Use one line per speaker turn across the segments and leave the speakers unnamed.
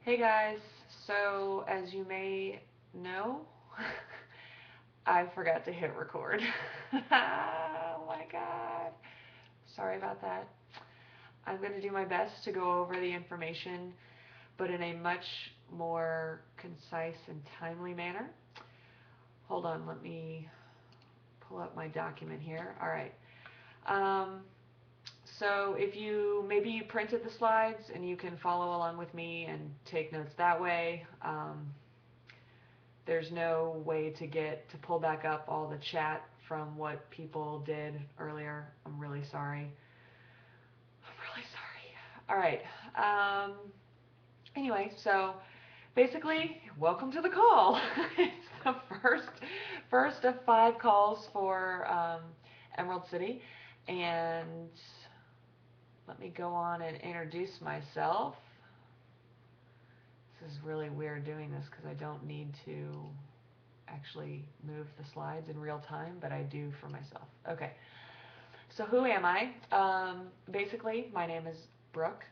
Hey guys, so as you may know, I forgot to hit record. Oh my god. Sorry about that. I'm going to do my best to go over the information, but in a much more concise and timely manner. Hold on, let me pull up my document here. All right. Um, so if you maybe you printed the slides and you can follow along with me and take notes that way. There's no way to pull back up all the chat from what people did earlier. I'm really sorry. I'm really sorry. All right. Um, anyway, so basically, welcome to the call. It's the first of 5 calls for Emerald City, and let me go on and introduce myself. This is really weird doing this because I don't need to actually move the slides in real time, but I do for myself. Okay, so who am I? Basically, my name is Brooke,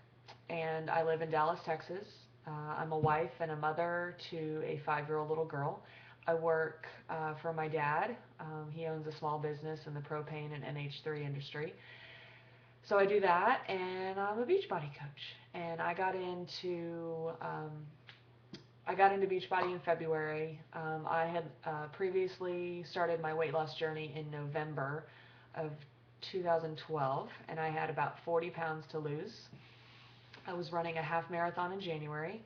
and I live in Dallas, Texas. I'm a wife and a mother to a 5-year-old little girl. I work for my dad. He owns a small business in the propane and NH3 industry. So I do that, and I'm a Beachbody coach. And I got into Beachbody in February. I had previously started my weight loss journey in November of 2012, and I had about 40 pounds to lose. I was running a half marathon in January,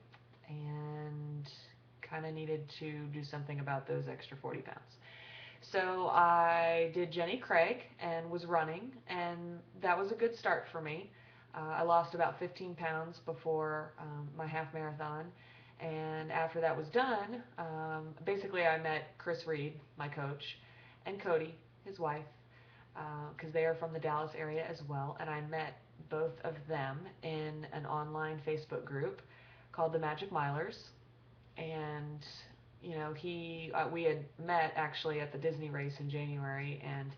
and kind of needed to do something about those extra 40 pounds. So I did Jenny Craig and was running, and that was a good start for me. I lost about 15 pounds before my half marathon, and after that was done, basically I met Chris Reed, my coach, and Cody, his wife, because they are from the Dallas area as well, and I met both of them in an online Facebook group called the Magic Milers, and we had met actually at the Disney race in January, and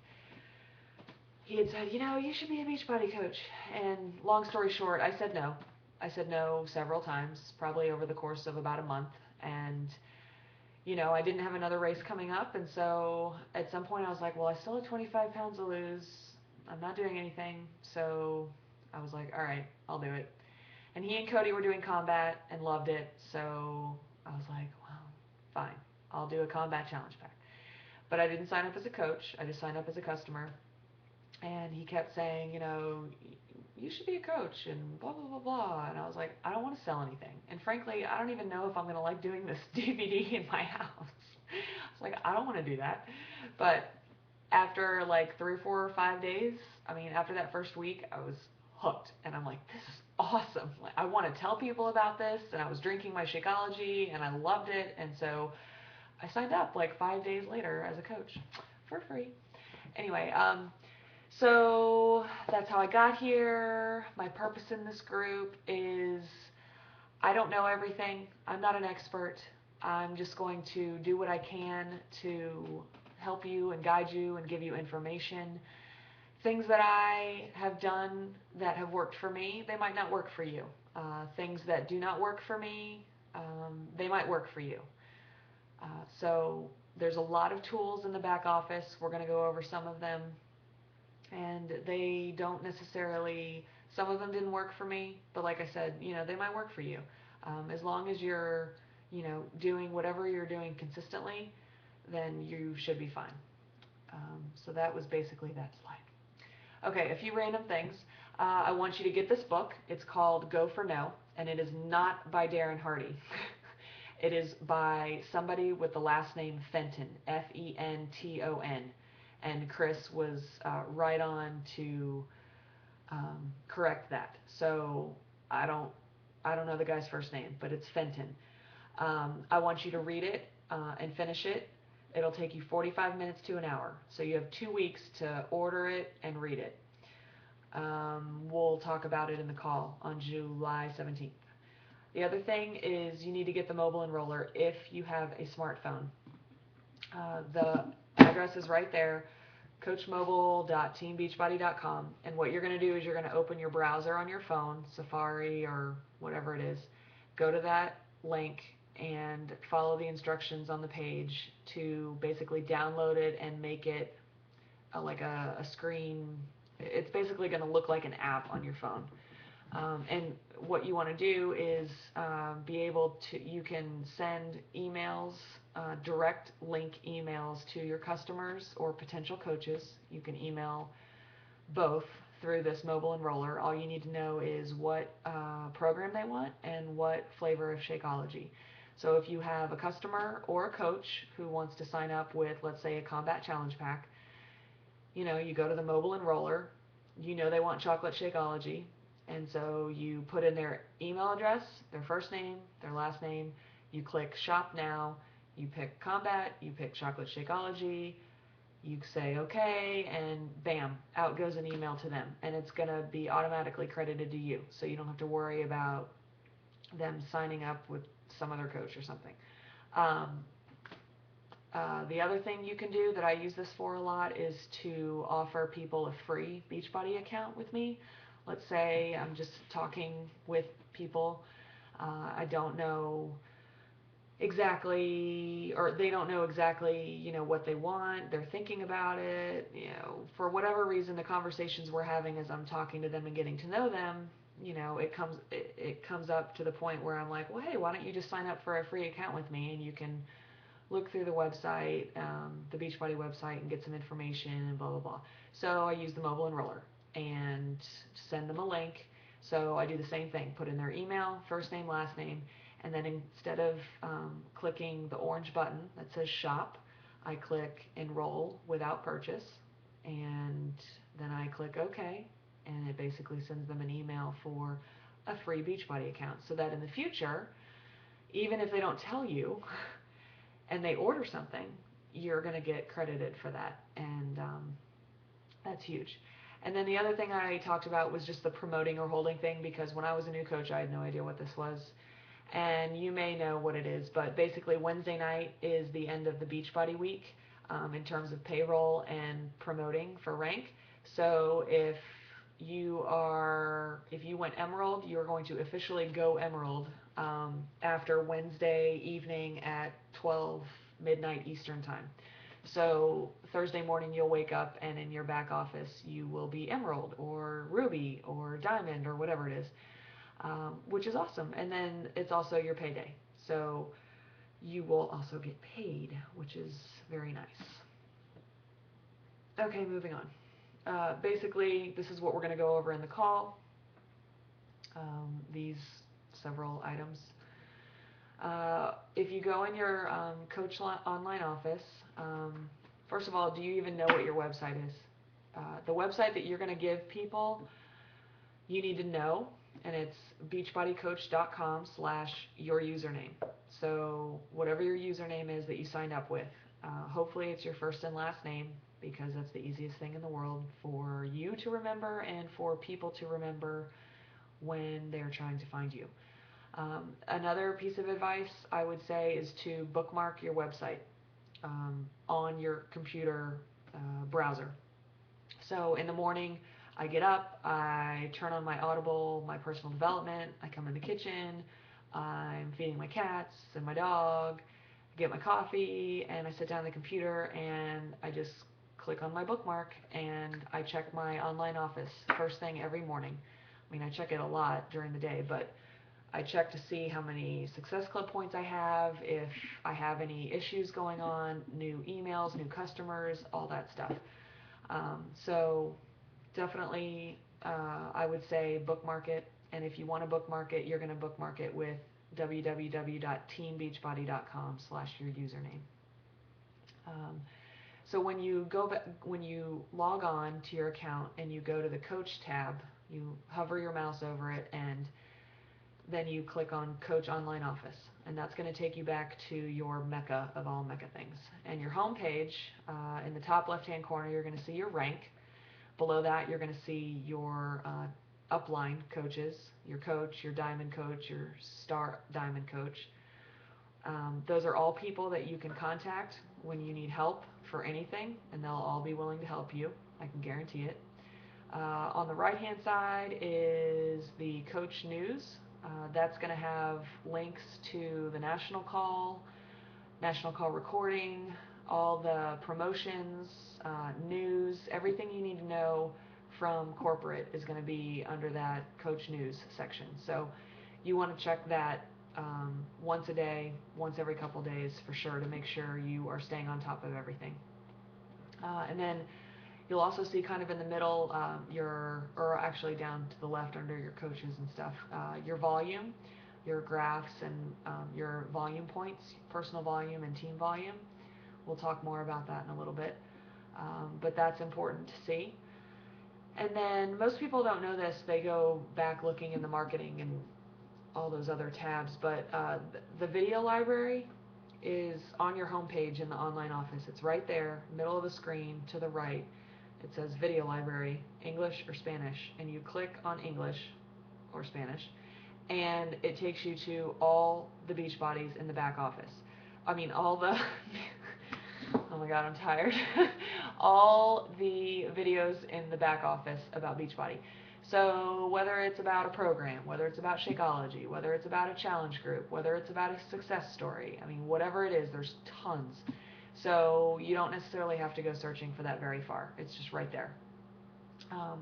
he had said, you should be a Beachbody coach. And long story short, I said no. I said no several times, probably over the course of about a month, and I didn't have another race coming up, and so at some point I was like, well, I still have 25 pounds to lose. I'm not doing anything, so I was like, all right, I'll do it. And he and Cody were doing combat and loved it, so I was like, well, fine, I'll do a combat challenge pack. But I didn't sign up as a coach, I just signed up as a customer. And he kept saying, you should be a coach and blah, blah, blah, blah. And I was like, I don't want to sell anything. And frankly, I don't even know if I'm going to like doing this DVD in my house. I was like, I don't want to do that. But after like 3 or 4 or 5 days, after that first week, I was hooked. And I'm like, this is awesome. Like, I want to tell people about this. And I was drinking my Shakeology, and I loved it. And so I signed up like 5 days later as a coach for free. Anyway, so that's how I got here. My purpose in this group is I don't know everything. I'm not an expert. I'm just going to do what I can to help you and guide you and give you information. Things that I have done that have worked for me, they might not work for you. Things that do not work for me, they might work for you. So there's a lot of tools in the back office. We're going to go over some of them, and they don't necessarily, some of them didn't work for me, but like I said, they might work for you. As long as you're, doing whatever you're doing consistently, then you should be fine. So that was basically that slide. Okay, a few random things. I want you to get this book. It's called Go for No, and it is not by Darren Hardy. It is by somebody with the last name Fenton, Fenton, and Chris was right on to correct that. So I don't know the guy's first name, but it's Fenton. I want you to read it and finish it. It'll take you 45 minutes to an hour. So you have 2 weeks to order it and read it. We'll talk about it in the call on July 17th. The other thing is you need to get the mobile enroller if you have a smartphone. The address is right there, coachmobile.teambeachbody.com. And what you're going to do is you're going to open your browser on your phone, Safari or whatever it is, go to that link and follow the instructions on the page to basically download it and make it like a screen. It's basically going to look like an app on your phone. And what you want to do is be able to, you can send emails, direct link emails to your customers or potential coaches. You can email both through this mobile enroller. All you need to know is what program they want and what flavor of Shakeology. So if you have a customer or a coach who wants to sign up with, let's say, a Combat Challenge Pack, you go to the mobile enroller, they want chocolate Shakeology, and so you put in their email address, their first name, their last name, you click Shop Now, you pick Combat, you pick chocolate Shakeology, you say okay, and bam, out goes an email to them, and it's going to be automatically credited to you, so you don't have to worry about them signing up with some other coach or something. The other thing you can do that I use this for a lot is to offer people a free Beachbody account with me. Let's say I'm just talking with people. I don't know exactly, or they don't know exactly, what they want. They're thinking about it. For whatever reason, the conversations we're having as I'm talking to them and getting to know them, it comes up to the point where I'm like, well, hey, why don't you just sign up for a free account with me, and you can look through the website, the Beachbody website, and get some information and blah, blah, blah. So I use the mobile enroller and send them a link. So I do the same thing, put in their email, first name, last name, and then instead of clicking the orange button that says shop, I click enroll without purchase, and then I click OK, and it basically sends them an email for a free Beachbody account, so that in the future, even if they don't tell you, and they order something, you're going to get credited for that, and that's huge. And then the other thing I talked about was just the promoting or holding thing, because when I was a new coach, I had no idea what this was. And you may know what it is, but basically Wednesday night is the end of the Beachbody week in terms of payroll and promoting for rank. So if you went Emerald, you're going to officially go Emerald after Wednesday evening at 12 midnight Eastern time. So Thursday morning you'll wake up, and in your back office you will be Emerald or Ruby or Diamond or whatever it is, which is awesome. And then it's also your payday, so you will also get paid, which is very nice. Okay, moving on. Basically, this is what we're going to go over in the call, these several items. If you go in your Coach Online office, first of all, do you even know what your website is? The website that you're going to give people, you need to know, and it's beachbodycoach.com/your username. So whatever your username is that you signed up with, hopefully it's your first and last name, because that's the easiest thing in the world for you to remember and for people to remember when they're trying to find you. Another piece of advice I would say is to bookmark your website on your computer browser. So in the morning, I get up, I turn on my Audible, my personal development, I come in the kitchen, I'm feeding my cats and my dog, I get my coffee, and I sit down on the computer and I just click on my bookmark and I check my online office first thing every morning. I mean, I check it a lot during the day, but I check to see how many Success Club points I have, if I have any issues going on, new emails, new customers, all that stuff. So definitely, I would say bookmark it. And if you want to bookmark it, you're going to bookmark it with www.teambeachbody.com/your username. So when you when you log on to your account and you go to the Coach tab, you hover your mouse over it, and then you click on Coach Online Office, and that's going to take you back to your mecca of all mecca things. And your home page, in the top left-hand corner, you're going to see your rank. Below that, you're going to see your upline coaches, your coach, your diamond coach, your star diamond coach. Those are all people that you can contact when you need help for anything, and they'll all be willing to help you. I can guarantee it. On the right-hand side is the coach news. That's going to have links to the national call recording, all the promotions, news, everything you need to know from corporate is going to be under that Coach News section. So you want to check that once a day, once every couple days for sure, to make sure you are staying on top of everything. And then you'll also see kind of in the middle, or actually down to the left under your coaches and stuff, your volume, your graphs, and your volume points, personal volume and team volume. We'll talk more about that in a little bit, but that's important to see. And then most people don't know this. They go back looking in the marketing and all those other tabs, but the video library is on your homepage in the online office. It's right there, middle of the screen to the right. It says video library, English or Spanish, and you click on English or Spanish, and it takes you to all the Beachbodies in the back office. I mean, all the, oh my God, I'm tired. All the videos in the back office about Beachbody. So whether it's about a program, whether it's about Shakeology, whether it's about a challenge group, whether it's about a success story, I mean, whatever it is, there's tons. So you don't necessarily have to go searching for that very far. It's just right there.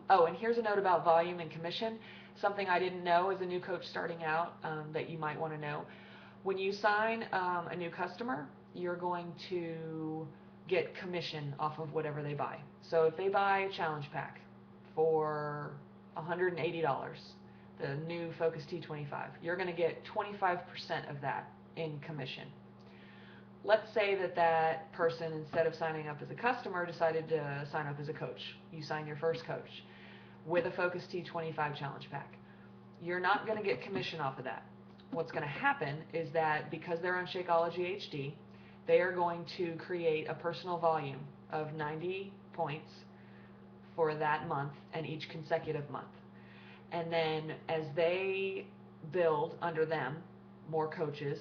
Oh, and here's a note about volume and commission, something I didn't know as a new coach starting out that you might want to know. When you sign a new customer, you're going to get commission off of whatever they buy. So if they buy a challenge pack for $180, the new Focus T25, you're going to get 25% of that in commission. Let's say that that person, instead of signing up as a customer, decided to sign up as a coach. You sign your first coach with a Focus T25 challenge pack. You're not going to get commission off of that. What's going to happen is that because they're on Shakeology HD, they are going to create a personal volume of 90 points for that month and each consecutive month. And then as they build under them more coaches,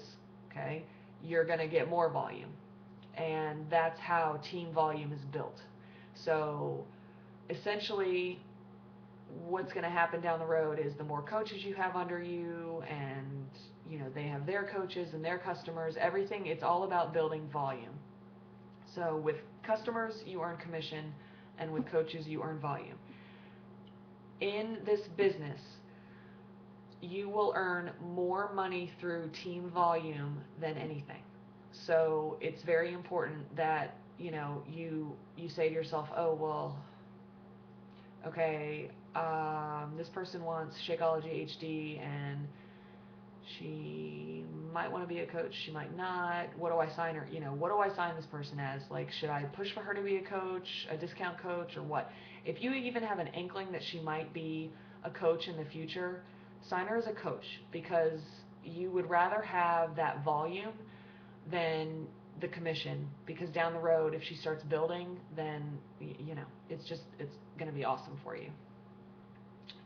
okay, you're going to get more volume. And that's how team volume is built. So essentially, what's going to happen down the road is the more coaches you have under you, and they have their coaches and their customers, everything, it's all about building volume. So with customers you earn commission, and with coaches you earn volume. In this business, you will earn more money through team volume than anything. So it's very important that you say to yourself, oh well, okay, this person wants Shakeology HD and she might want to be a coach, she might not. What do I sign her? What do I sign this person as? Like, should I push for her to be a coach, a discount coach, or what? If you even have an inkling that she might be a coach in the future, sign her as a coach, because you would rather have that volume than the commission, because down the road, if she starts building, then it's going to be awesome for you.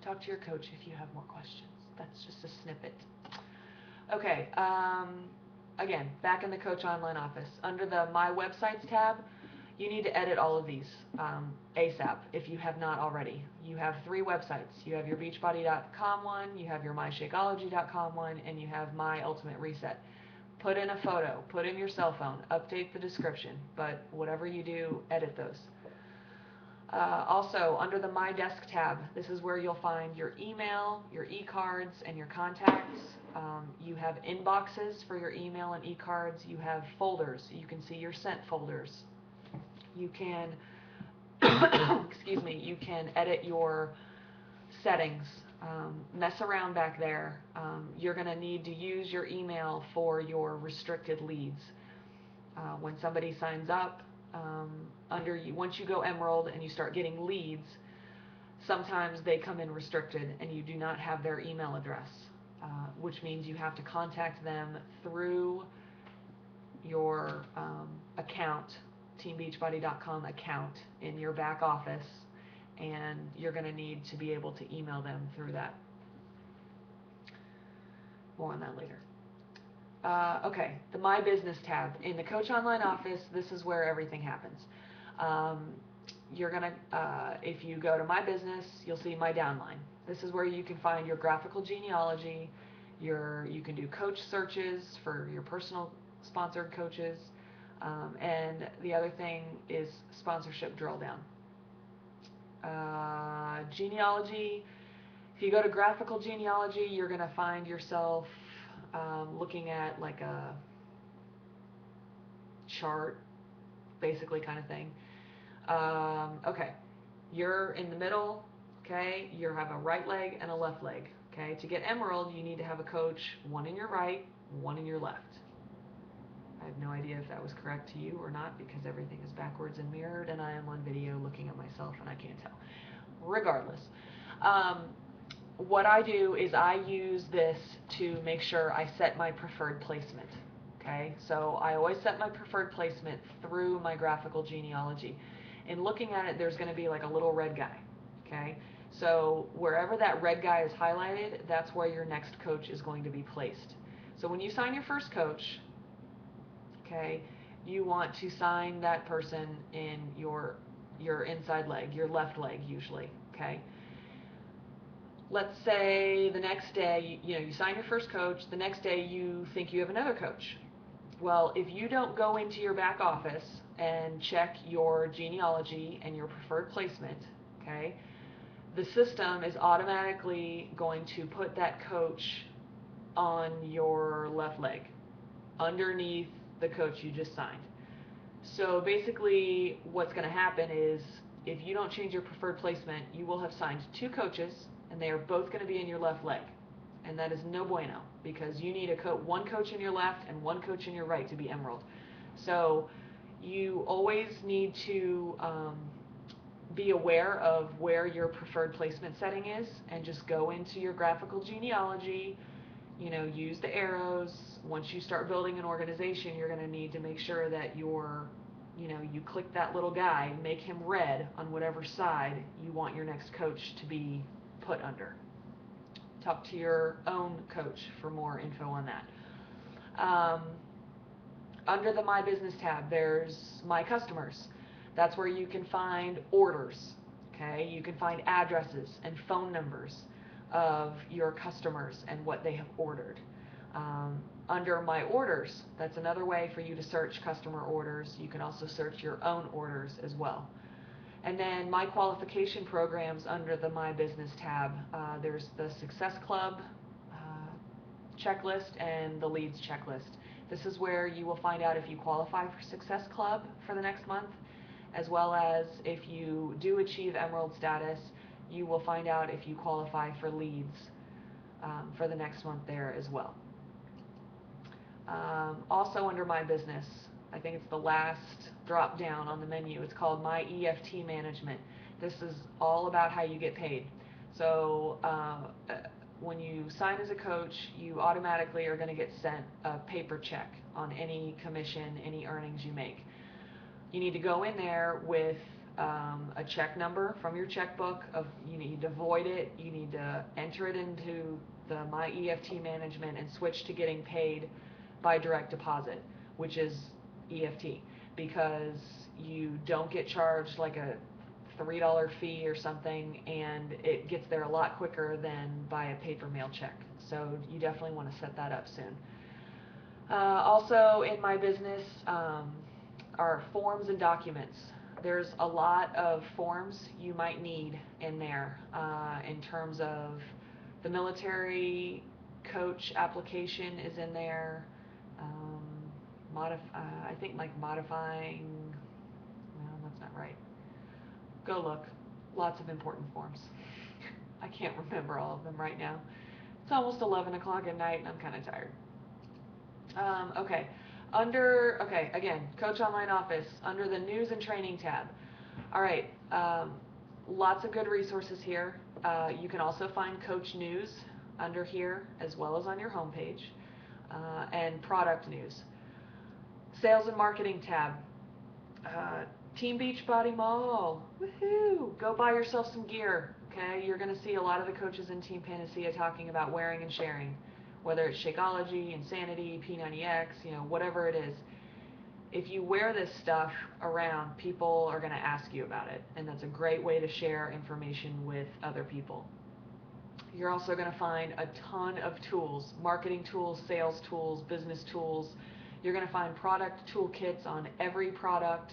Talk to your coach if you have more questions. That's just a snippet. Okay, again, back in the Coach Online office, under the My Websites tab, you need to edit all of these ASAP if you have not already. You have 3 websites. You have your Beachbody.com one, you have your MyShakeology.com one, and you have My Ultimate Reset. Put in a photo, put in your cell phone, update the description, but whatever you do, edit those. Also, under the My Desk tab, this is where you'll find your email, your e-cards, and your contacts. You have inboxes for your email and e-cards. You have folders. You can see your sent folders. You can, excuse me, you can edit your settings. Mess around back there. You're going to need to use your email for your restricted leads. When somebody signs up, once you go Emerald and you start getting leads, sometimes they come in restricted and you do not have their email address, which means you have to contact them through your account, teambeachbody.com account in your back office, and you're going to need to be able to email them through that. More on that later. Okay, the My Business tab. In the Coach Online office, this is where everything happens. You're going to, if you go to My Business, you'll see My Downline. This is where you can find your graphical genealogy, You can do coach searches for your personal sponsored coaches. And the other thing is sponsorship drill down. Genealogy. If you go to graphical genealogy, you're going to find yourself looking at like a chart, basically, kind of thing. Okay, you're in the middle. Okay, you have a right leg and a left leg. Okay, to get emerald, you need to have a coach, one in your right, one in your left. I have no idea if that was correct to you or not, because everything is backwards and mirrored, and I am on video looking at myself and I can't tell. Regardless, what I do is I use this to make sure I set my preferred placement. Okay, so I always set my preferred placement through my graphical genealogy. In looking at it, there's going to be like a little red guy. Okay, so wherever that red guy is highlighted, that's where your next coach is going to be placed. So when you sign your first coach, okay, you want to sign that person in your inside leg, your left leg usually. Okay, let's say the next day, you sign your first coach, the next day you think you have another coach. Well, if you don't go into your back office and check your genealogy and your preferred placement, okay, the system is automatically going to put that coach on your left leg, underneath the coach you just signed. So basically what's going to happen is, if you don't change your preferred placement, you will have signed two coaches, and they are both going to be in your left leg. And that is no bueno, because you need one coach in your left and one coach in your right to be emerald. So you always need to be aware of where your preferred placement setting is, and just go into your graphical genealogy, use the arrows. Once you start building an organization, you're going to need to make sure that you click that little guy, make him red on whatever side you want your next coach to be put under. Talk to your own coach for more info on that. Under the My Business tab, there's My Customers. That's where you can find orders. Okay, you can find addresses and phone numbers of your customers and what they have ordered. Under My Orders, that's another way for you to search customer orders. You can also search your own orders as well. And then My Qualification Programs under the My Business tab. There's the Success Club checklist and the Leads checklist. This is where you will find out if you qualify for Success Club for the next month, as well as if you do achieve Emerald status, you will find out if you qualify for Leads for the next month there as well. Also under My Business, I think it's the last drop down on the menu, it's called My EFT Management. This is all about how you get paid. So when you sign as a coach, you automatically are going to get sent a paper check on any commission, any earnings you make. You need to go in there with a check number from your checkbook. You need to void it, you need to enter it into the My EFT Management and switch to getting paid by direct deposit, which is EFT, because you don't get charged like a $3 fee or something, and it gets there a lot quicker than by a paper mail check. So you definitely want to set that up soon. Also in My Business are forms and documents. There's a lot of forms you might need in there in terms of the military coach application is in there. I think like modifying, no, that's not right. Go look. Lots of important forms. I can't remember all of them right now. It's almost 11 o'clock at night and I'm kind of tired. Okay. Again, Coach Online Office, under the News and Training tab. All right. Lots of good resources here. You can also find Coach News under here, as well as on your homepage, and product news. Sales and Marketing tab. Team Beachbody Mall. Woohoo! Go buy yourself some gear. Okay, you're going to see a lot of the coaches in Team Panacea talking about wearing and sharing, whether it's Shakeology, Insanity, P90X, whatever it is. If you wear this stuff around, people are going to ask you about it, and that's a great way to share information with other people. You're also going to find a ton of tools, marketing tools, sales tools, business tools. You're going to find product toolkits on every product,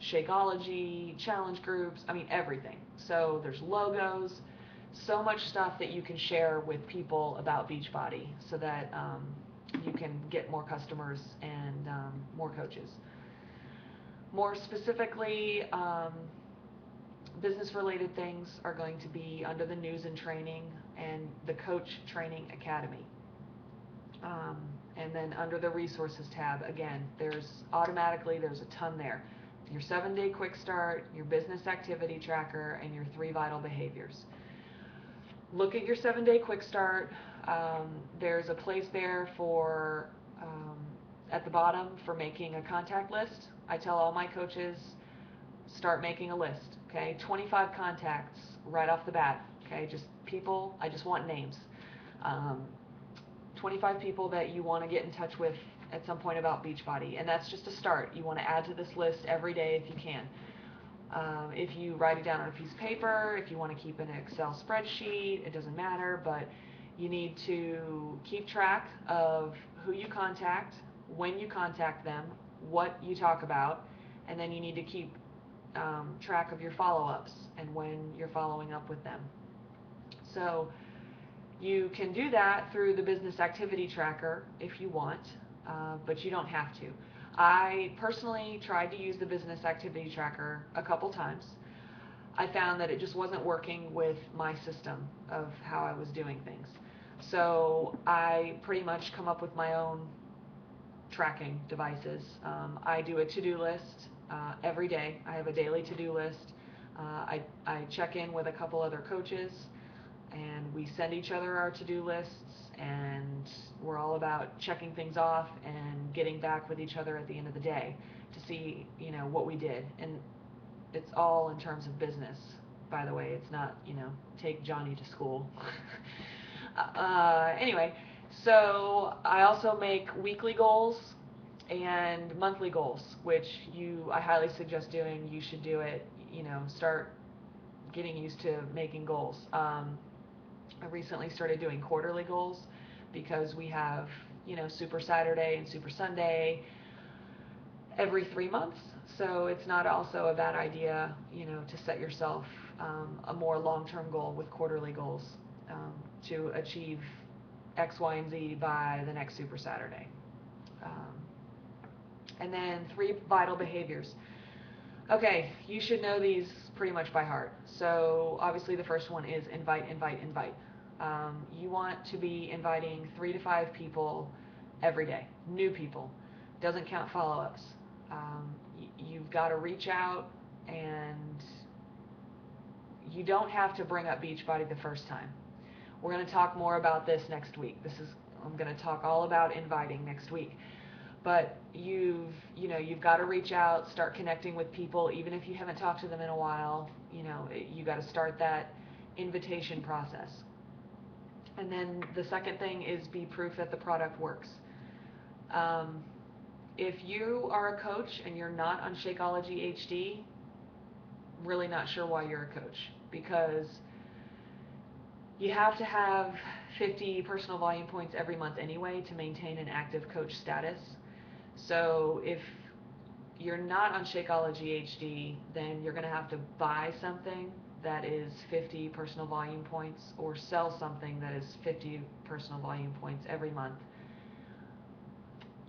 Shakeology, challenge groups, I mean everything. So there's logos, so much stuff that you can share with people about Beachbody so that you can get more customers and more coaches. More specifically, business related things are going to be under the news and training and the coach training academy. And then under the resources tab, again, there's a ton there. Your 7-day quick start, your business activity tracker, and your 3 vital behaviors. Look at your 7-day quick start. There's a place there for, at the bottom, for making a contact list. I tell all my coaches, start making a list, okay? 25 contacts right off the bat, okay? Just people, I just want names. 25 people that you want to get in touch with at some point about Beachbody, and that's just a start. You want to add to this list every day if you can. If you write it down on a piece of paper, if you want to keep an Excel spreadsheet, it doesn't matter, but you need to keep track of who you contact, when you contact them, what you talk about, and then you need to keep track of your follow-ups and when you're following up with them. So you can do that through the business activity tracker if you want, but you don't have to. I personally tried to use the business activity tracker a couple times. I found that it just wasn't working with my system of how I was doing things. So I pretty much come up with my own tracking devices. I do a to-do list every day. I have a daily to-do list. I check in with a couple other coaches, and we send each other our to-do lists, and we're all about checking things off and getting back with each other at the end of the day to see, what we did. And it's all in terms of business, by the way. It's not, take Johnny to school. Anyway, so I also make weekly goals and monthly goals, which I highly suggest doing. You should do it, start getting used to making goals. I recently started doing quarterly goals because we have, Super Saturday and Super Sunday every 3 months. So it's not also a bad idea, to set yourself a more long-term goal with quarterly goals to achieve X, Y, and Z by the next Super Saturday. And then 3 vital behaviors. Okay, you should know these pretty much by heart. So obviously the first one is invite, invite, invite. You want to be inviting 3 to 5 people every day, new people. Doesn't count follow-ups. You've got to reach out, and you don't have to bring up Beachbody the first time. We're going to talk more about this next week. I'm going to talk all about inviting next week. But you've got to reach out, start connecting with people, even if you haven't talked to them in a while. You got to start that invitation process. And then the second thing is be proof that the product works. If you are a coach and you're not on Shakeology HD, really not sure why you're a coach, because you have to have 50 personal volume points every month anyway to maintain an active coach status. So if you're not on Shakeology HD, then you're going to have to buy something that is 50 personal volume points or sell something that is 50 personal volume points every month.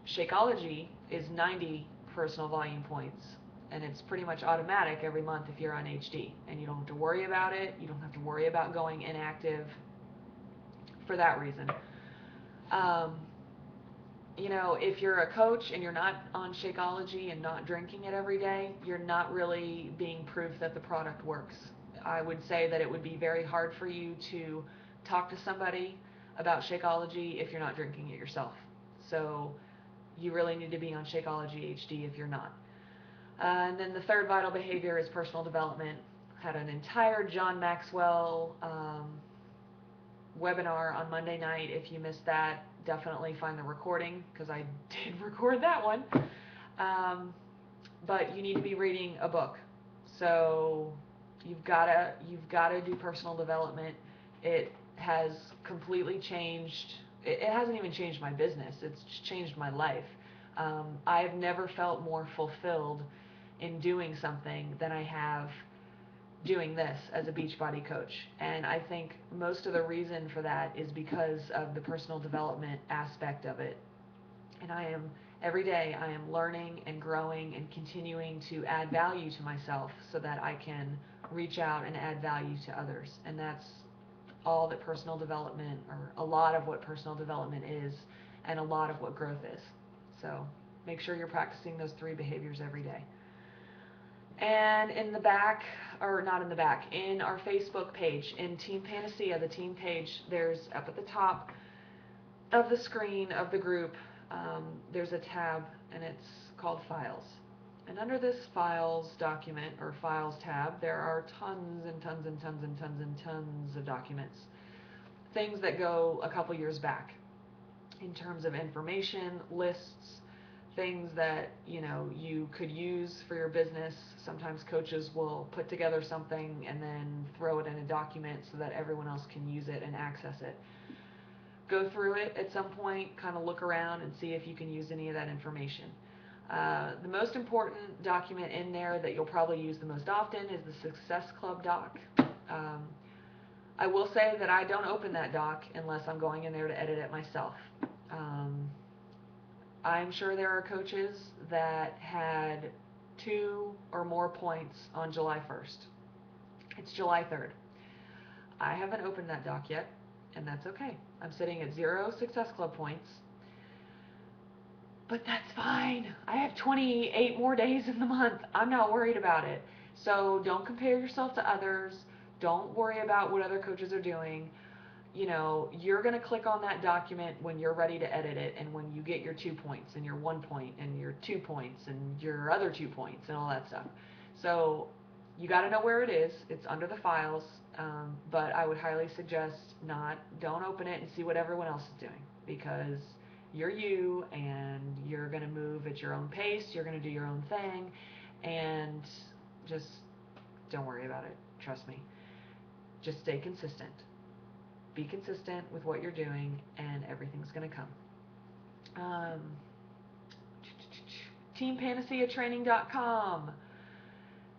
Shakeology is 90 personal volume points, and it's pretty much automatic every month if you're on HD, and you don't have to worry about it. You don't have to worry about going inactive for that reason. If you're a coach and you're not on Shakeology and not drinking it every day, you're not really being proof that the product works. I would say that it would be very hard for you to talk to somebody about Shakeology if you're not drinking it yourself. So you really need to be on Shakeology HD if you're not. And then the third vital behavior is personal development. Had an entire John Maxwell webinar on Monday night. If you missed that, definitely find the recording, because I did record that one. But you need to be reading a book. So you've got to do personal development. It has completely changed. It hasn't even changed my business. It's changed my life. I've never felt more fulfilled in doing something than I have doing this as a Beachbody coach. And I think most of the reason for that is because of the personal development aspect of it. And every day I am learning and growing and continuing to add value to myself so that I can reach out and add value to others. And that's all that personal development, or a lot of what personal development is, and a lot of what growth is. So make sure you're practicing those 3 behaviors every day. And in the back, or not in the back, in our Facebook page, in Team Panacea, the team page, there's up at the top of the screen of the group, there's a tab, and it's called Files. And under this Files document, or Files tab, there are tons and tons and tons and tons and tons of documents. Things that go a couple years back in terms of information, lists, things that you could use for your business. Sometimes coaches will put together something and then throw it in a document so that everyone else can use it and access it. Go through it at some point, kind of look around and see if you can use any of that information. The most important document in there that you'll probably use the most often is the Success Club doc. I will say that I don't open that doc unless I'm going in there to edit it myself. I'm sure there are coaches that had 2 or more points on July 1st. It's July 3rd. I haven't opened that doc yet, and that's okay. I'm sitting at 0 Success Club points, but that's fine. I have 28 more days in the month. I'm not worried about it. So don't compare yourself to others. Don't worry about what other coaches are doing. You're going to click on that document when you're ready to edit it, and when you get your 2 points and your 1 point and your 2 points and your other 2 points and all that stuff. So you got to know where it is. It's under the files, but I would highly suggest don't open it and see what everyone else is doing, because you're you, and you're going to move at your own pace. You're going to do your own thing, and just don't worry about it. Trust me. Just stay consistent. Be consistent with what you're doing, and everything's going to come. TeamPanaceaTraining.com.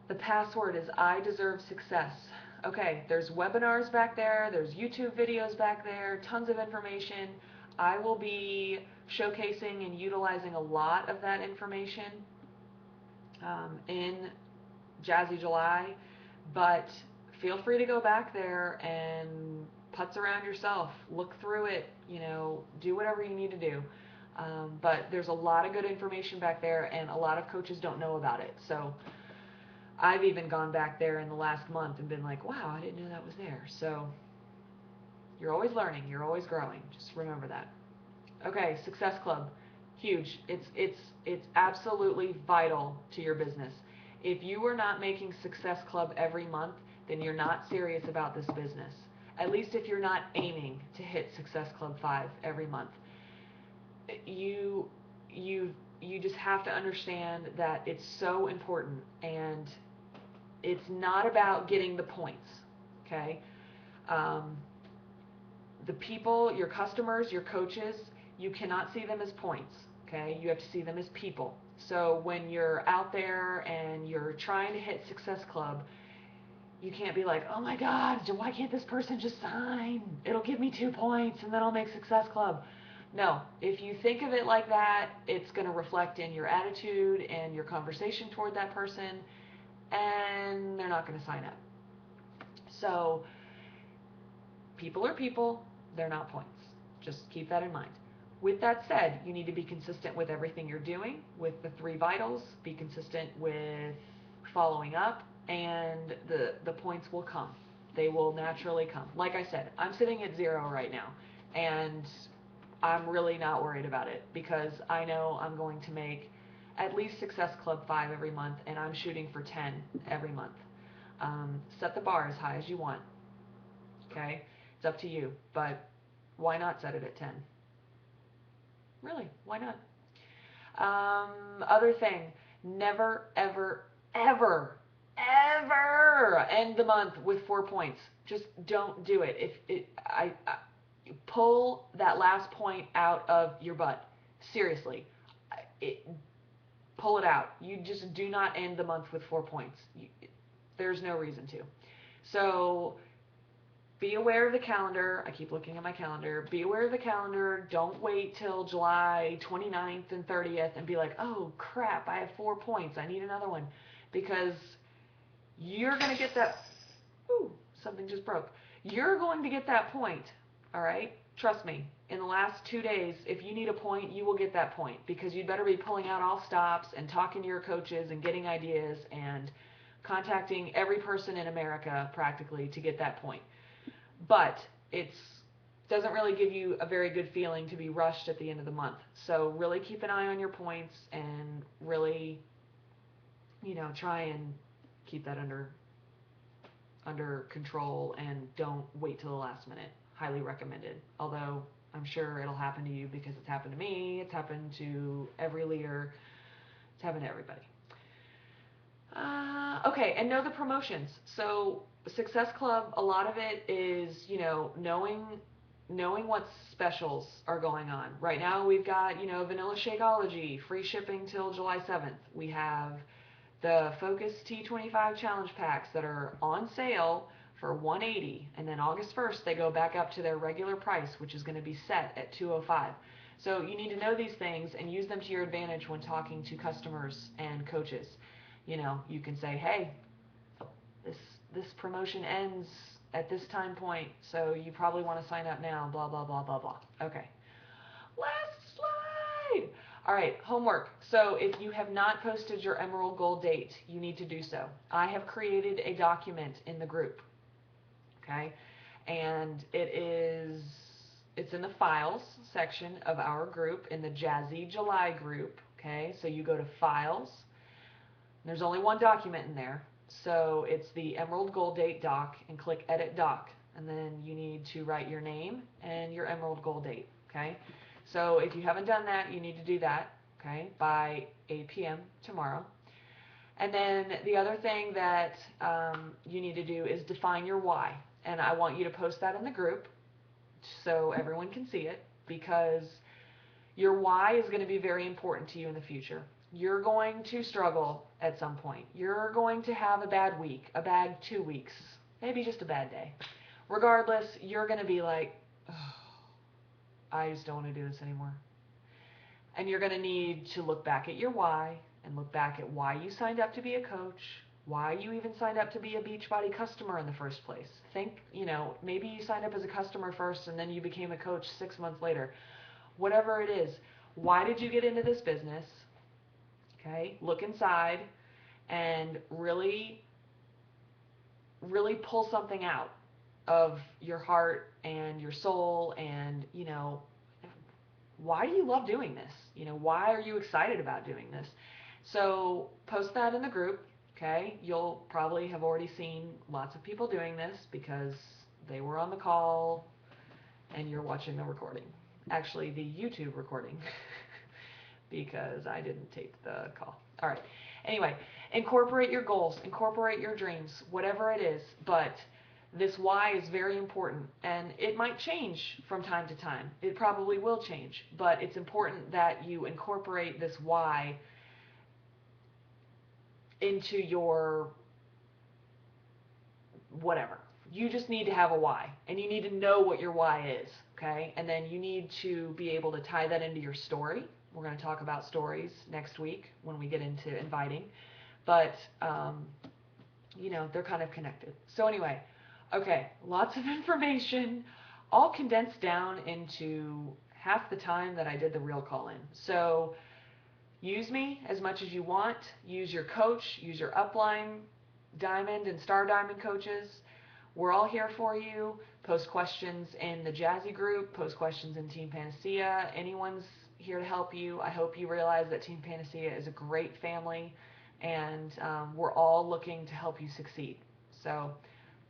The password is I deserve success. Okay, there's webinars back there, there's YouTube videos back there, tons of information. I will be showcasing and utilizing a lot of that information in Jazzy July, but feel free to go back there and putz around yourself, look through it, do whatever you need to do. But there's a lot of good information back there, and a lot of coaches don't know about it. So I've even gone back there in the last month and been like, wow, I didn't know that was there. So you're always learning, you're always growing. Just remember that. Okay, Success Club, huge. It's absolutely vital to your business. If you are not making Success Club every month, then you're not serious about this business. At least if you're not aiming to hit Success Club 5 every month. You just have to understand that it's so important, and it's not about getting the points, okay? The people, your customers, your coaches, you cannot see them as points, okay? You have to see them as people. So when you're out there and you're trying to hit Success Club, you can't be like, oh my God, why can't this person just sign? It'll give me 2 points and then I'll make Success Club. No, if you think of it like that, it's going to reflect in your attitude and your conversation toward that person, and they're not going to sign up. So people are people, they're not points. Just keep that in mind. With that said, you need to be consistent with everything you're doing, with the 3 vitals, be consistent with following up, and the points will come. They will naturally come. Like I said, I'm sitting at 0 right now, and I'm really not worried about it, because I know I'm going to make at least Success Club 5 every month, and I'm shooting for 10 every month. Set the bar as high as you want, okay? It's up to you, but why not set it at 10? Really, why not? Other thing, never, ever, ever, ever end the month with 4 points. Just don't do it. If it, I pull that last point out of your butt. Seriously, it, pull it out. You just do not end the month with 4 points. There's no reason to. So be aware of the calendar. I keep looking at my calendar. Be aware of the calendar. Don't wait till July 29th and 30th and be like, oh crap, I have 4 points. I need another one. Because you're going to get that. Ooh, something just broke. You're going to get that point. All right? Trust me. In the last 2 days, if you need a point, you will get that point. Because you'd better be pulling out all stops and talking to your coaches and getting ideas and contacting every person in America practically to get that point. But it doesn't really give you a very good feeling to be rushed at the end of the month. So really keep an eye on your points and really, try and keep that under control and don't wait till the last minute. Highly recommended. Although I'm sure it'll happen to you because it's happened to me. It's happened to every leader. It's happened to everybody. Okay, and know the promotions. So Success Club, a lot of it is, knowing what specials are going on. Right now we've got, Vanilla Shakeology, free shipping till July 7th. We have the Focus T25 Challenge Packs that are on sale for $180, and then August 1st they go back up to their regular price, which is going to be set at $205. So you need to know these things and use them to your advantage when talking to customers and coaches. You can say, hey, this promotion ends at this time point, so you probably want to sign up now, blah, blah, blah, blah, blah. Okay. Last slide. All right, homework. So if you have not posted your Emerald Gold date, you need to do so. I have created a document in the group, okay? And it's in the files section of our group, in the Jazzy July group, okay? So you go to files. There's only one document in there. So it's the Emerald Gold date doc, and click edit doc. And then you need to write your name and your Emerald Gold date, okay? So if you haven't done that, you need to do that, okay, by 8 p.m. tomorrow. And then the other thing that you need to do is define your why. And I want you to post that in the group so everyone can see it, because your why is going to be very important to you in the future. You're going to struggle at some point. You're going to have a bad week, a bad 2 weeks, maybe just a bad day. Regardless, you're going to be like, oh, I just don't want to do this anymore. And you're going to need to look back at your why and look back at why you signed up to be a coach, why you even signed up to be a Beachbody customer in the first place. Think, maybe you signed up as a customer first and then you became a coach 6 months later. Whatever it is, why did you get into this business? Okay, look inside and really pull something out of your heart and your soul, and why do you love doing this? Why are you excited about doing this? So post that in the group, okay? You'll probably have already seen lots of people doing this because they were on the call and you're watching the recording. Actually, the YouTube recording. Because I didn't tape the call. All right. Anyway, incorporate your goals, incorporate your dreams, whatever it is. But this why is very important, and it might change from time to time. It probably will change, but it's important that you incorporate this why into your whatever. You just need to have a why, and you need to know what your why is, okay? And then you need to be able to tie that into your story. We're going to talk about stories next week when we get into inviting. But, they're kind of connected. So anyway, okay, lots of information, all condensed down into half the time that I did the real call-in. So use me as much as you want. Use your coach. Use your upline Diamond and Star Diamond coaches. We're all here for you. Post questions in the Jazzy group. Post questions in Team Panacea. Anyone's here to help you. I hope you realize that Team Panacea is a great family, and we're all looking to help you succeed. So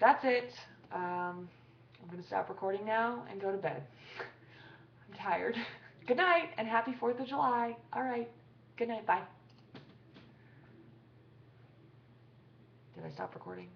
that's it. I'm going to stop recording now and go to bed. I'm tired. Good night and happy 4th of July. All right. Good night. Bye. Did I stop recording?